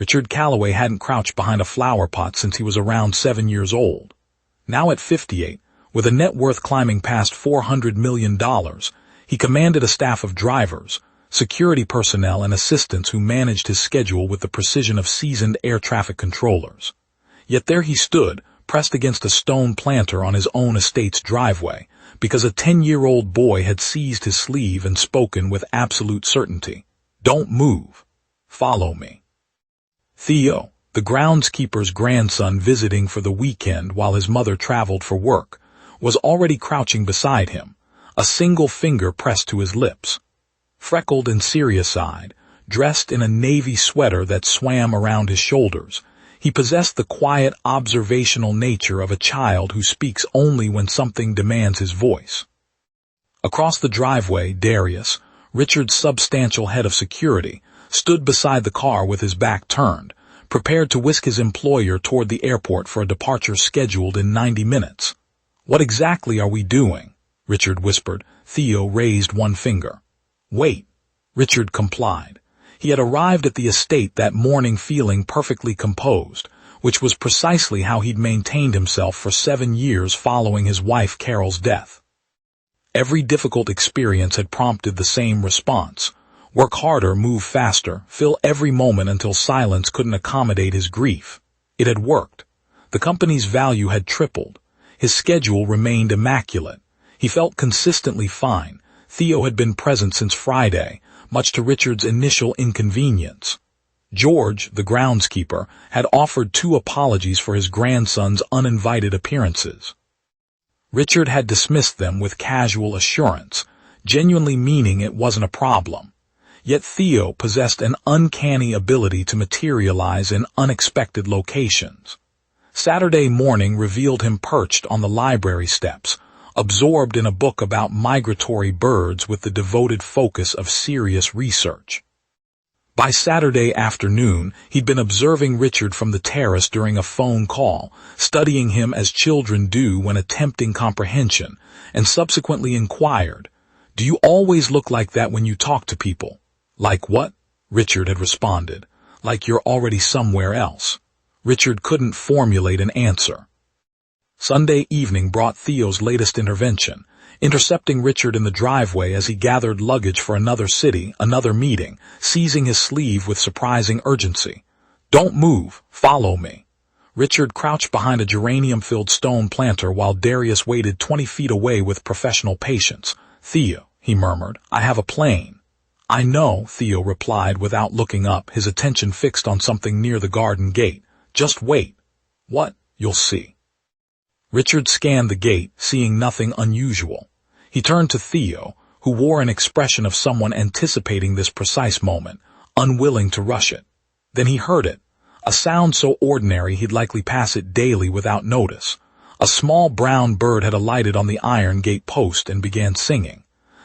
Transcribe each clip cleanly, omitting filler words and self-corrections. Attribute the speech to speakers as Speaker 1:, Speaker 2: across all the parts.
Speaker 1: Richard Calloway hadn't crouched behind a flower pot since he was around 7 years old. Now at 58, with a net worth climbing past $400 million, he commanded a staff of drivers, security personnel and assistants who managed his schedule with the precision of seasoned air traffic controllers. Yet there he stood, pressed against a stone planter on his own estate's driveway, because a 10-year-old boy had seized his sleeve and spoken with absolute certainty. "Don't move. Follow me." Theo, the groundskeeper's grandson visiting for the weekend while his mother traveled for work, was already crouching beside him, a single finger pressed to his lips. Freckled and serious-eyed, dressed in a navy sweater that swam around his shoulders, he possessed the quiet, observational nature of a child who speaks only when something demands his voice. Across the driveway, Darius, Richard's substantial head of security, stood beside the car with his back turned, prepared to whisk his employer toward the airport for a departure scheduled in 90 minutes. "What exactly are we doing?" Richard whispered. Theo raised one finger. "Wait." Richard complied. He had arrived at the estate that morning feeling perfectly composed, which was precisely how he'd maintained himself for 7 years following his wife Carol's death. Every difficult experience had prompted the same response. Work harder, move faster, fill every moment until silence couldn't accommodate his grief. It had worked. The company's value had tripled. His schedule remained immaculate. He felt consistently fine. Theo had been present since Friday, much to Richard's initial inconvenience. George, the groundskeeper, had offered 2 apologies for his grandson's uninvited appearances. Richard had dismissed them with casual assurance, genuinely meaning it wasn't a problem. Yet Theo possessed an uncanny ability to materialize in unexpected locations. Saturday morning revealed him perched on the library steps, absorbed in a book about migratory birds with the devoted focus of serious research. By Saturday afternoon, he'd been observing Richard from the terrace during a phone call, studying him as children do when attempting comprehension, and subsequently inquired, "Do you always look like that when you talk to people?" "Like what?" Richard had responded. "Like you're already somewhere else." Richard couldn't formulate an answer. Sunday evening brought Theo's latest intervention, intercepting Richard in the driveway as he gathered luggage for another city, another meeting, seizing his sleeve with surprising urgency. "Don't move. Follow me." Richard crouched behind a geranium-filled stone planter while Darius waited 20 feet away with professional patience. "Theo," he murmured, "I have a plane." "I know," Theo replied without looking up, his attention fixed on something near the garden gate. "Just wait." "What?" "You'll see." Richard scanned the gate, seeing nothing unusual. He turned to Theo, who wore an expression of someone anticipating this precise moment, unwilling to rush it. Then he heard it, a sound so ordinary he'd likely pass it daily without notice. A small brown bird had alighted on the iron gate post and began singing.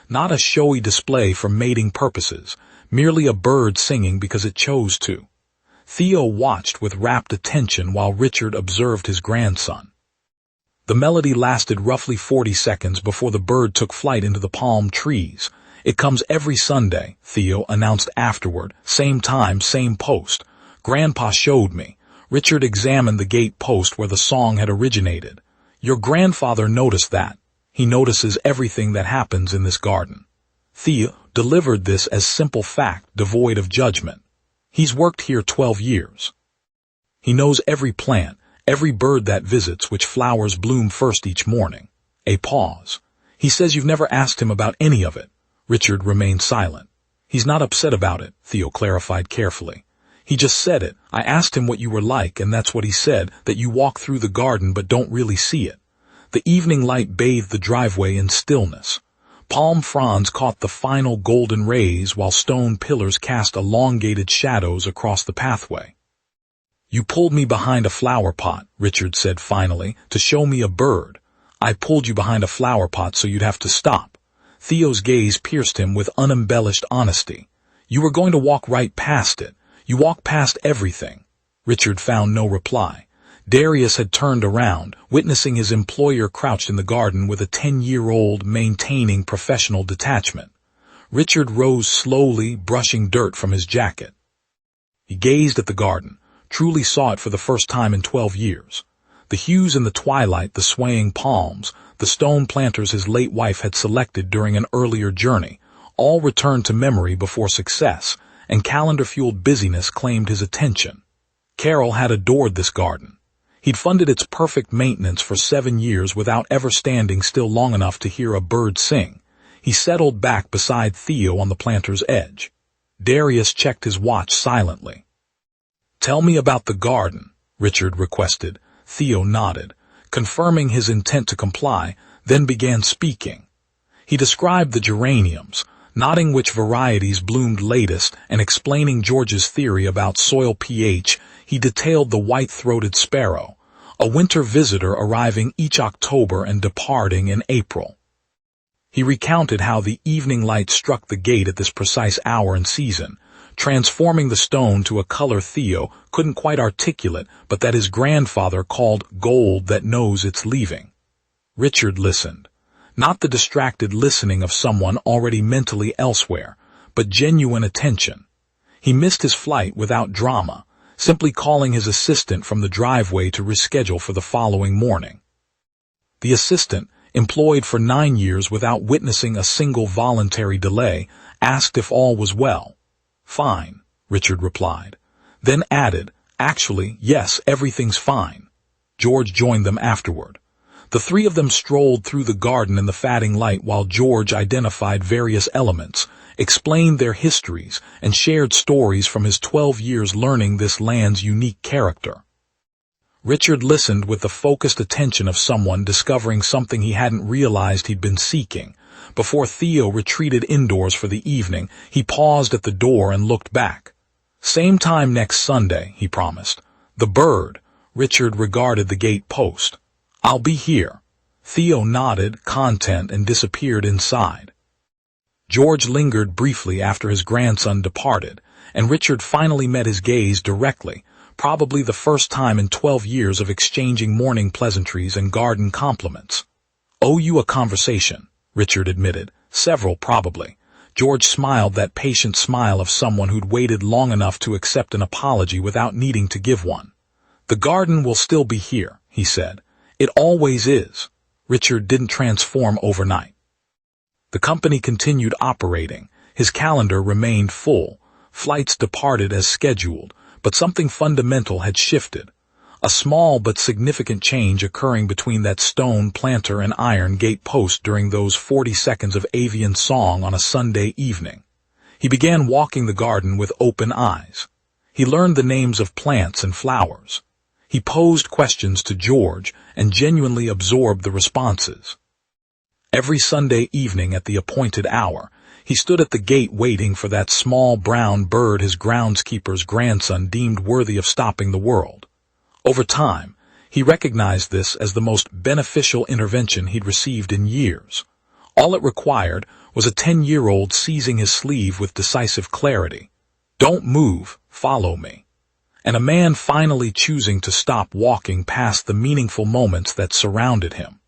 Speaker 1: Not a showy display for mating purposes, merely a bird singing because it chose to. Theo watched with rapt attention while Richard observed his grandson. The melody lasted roughly 40 seconds before the bird took flight into the palm trees. "It comes every Sunday," Theo announced afterward. "Same time, same post. Grandpa showed me." Richard examined the gate post where the song had originated. "Your grandfather noticed that. He notices everything that happens in this garden." Theo delivered this as simple fact, devoid of judgment. "He's worked here 12 years. He knows every plant, every bird that visits, which flowers bloom first each morning." A pause. "He says you've never asked him about any of it." Richard remained silent. "He's not upset about it," Theo clarified carefully. "He just said it. I asked him what you were like, and that's what he said, that you walk through the garden but don't really see it." The evening light bathed the driveway in stillness. Palm fronds caught the final golden rays while stone pillars cast elongated shadows across the pathway. "You pulled me behind a flower pot," Richard said finally, "to show me a bird. I pulled you behind a flower pot so you'd have to stop." Theo's gaze pierced him with unembellished honesty. "You were going to walk right past it. You walked past everything." Richard found no reply. Darius had turned around, witnessing his employer crouched in the garden with a 10-year-old maintaining professional detachment. Richard rose slowly, brushing dirt from his jacket. He gazed at the garden, truly saw it for the first time in 12 years. The hues in the twilight, the swaying palms, the stone planters his late wife had selected during an earlier journey, all returned to memory before success, and calendar-fueled busyness claimed his attention. Carol had adored this garden. He'd funded its perfect maintenance for 7 years without ever standing still long enough to hear a bird sing. He settled back beside Theo on the planter's edge. Darius checked his watch silently. "Tell me about the garden," Richard requested. Theo nodded, confirming his intent to comply, then began speaking. He described the geraniums, noting which varieties bloomed latest, and explaining George's theory about soil pH. He detailed the white-throated sparrow, a winter visitor arriving each October and departing in April. He recounted how the evening light struck the gate at this precise hour and season, transforming the stone to a color Theo couldn't quite articulate, but that his grandfather called gold that knows it's leaving. Richard listened. Not the distracted listening of someone already mentally elsewhere, but genuine attention. He missed his flight without drama, simply calling his assistant from the driveway to reschedule for the following morning. The assistant, employed for 9 years without witnessing a single voluntary delay, asked if all was well. "Fine," Richard replied, then added, "Actually, yes, everything's fine." George joined them afterward. The three of them strolled through the garden in the fading light while George identified various elements, explained their histories, and shared stories from his 12 years learning this land's unique character. Richard listened with the focused attention of someone discovering something he hadn't realized he'd been seeking. Before Theo retreated indoors for the evening, he paused at the door and looked back. "Same time next Sunday," he promised. "The bird." Richard regarded the gate post. "I'll be here." Theo nodded, content, and disappeared inside. George lingered briefly after his grandson departed, and Richard finally met his gaze directly, probably the first time in 12 years of exchanging morning pleasantries and garden compliments. "Owe you a conversation," Richard admitted. "Several, probably." George smiled, that patient smile of someone who'd waited long enough to accept an apology without needing to give one. "The garden will still be here," he said. "It always is." Richard didn't transform overnight. The company continued operating. His calendar remained full. Flights departed as scheduled, but something fundamental had shifted. A small but significant change occurring between that stone planter and iron gate post during those 40 seconds of avian song on a Sunday evening. He began walking the garden with open eyes. He learned the names of plants and flowers. He posed questions to George and genuinely absorbed the responses. Every Sunday evening at the appointed hour, he stood at the gate waiting for that small brown bird his groundskeeper's grandson deemed worthy of stopping the world. Over time, he recognized this as the most beneficial intervention he'd received in years. All it required was a 10-year-old seizing his sleeve with decisive clarity. "Don't move, follow me." And a man finally choosing to stop walking past the meaningful moments that surrounded him.